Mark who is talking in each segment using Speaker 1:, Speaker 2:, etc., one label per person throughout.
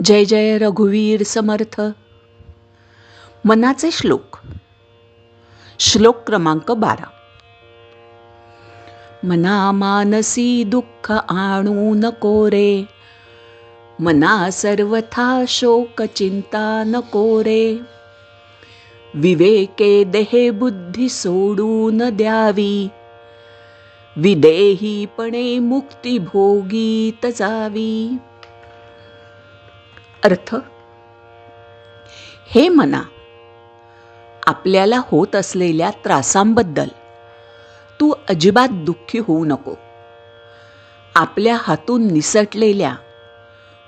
Speaker 1: जय जय रघुवीर समर्थ. मनाचे श्लोक. श्लोक क्रमांक 12. मना मानसी दुःख आणू नको रे, मना सर्वथा शोक चिंता नको रे. विवेके देहे बुद्धी सोडून द्यावी, विदेहीपणे मुक्ती भोगीत जावी. अर्थ. हे मना, आपल्याला होत असलेल्या त्रासांबद्दल तू अजिबात दुःखी होऊ नको. आपल्या हातून निसटलेल्या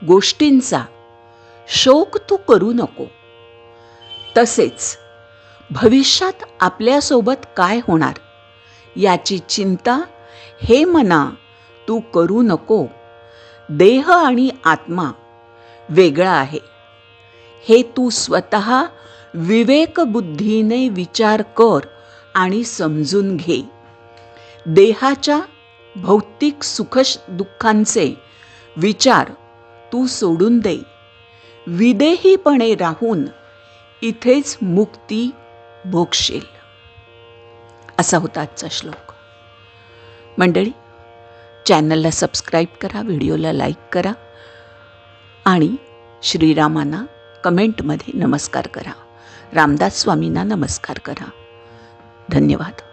Speaker 1: गोष्टींचा शोक तू करू नको. तसेच भविष्यात आपल्यासोबत काय होणार याची चिंता हे मना तू करू नको. देह आणि आत्मा वेगळा आहे हे तू स्वतः विवेकबुद्धीने विचार कर आणि समजून घे. देहाच्या भौतिक सुख दुःखांचे विचार तू सोडून दे. विदेहीपणे राहून इथेच मुक्ती भोगशील. असा होता आजचा श्लोक. मंडळी, चॅनलला सबस्क्राईब करा, व्हिडिओला लाईक करा आणि श्रीरामांना कमेंटमध्ये नमस्कार करा. रामदास स्वामींना नमस्कार करा. धन्यवाद.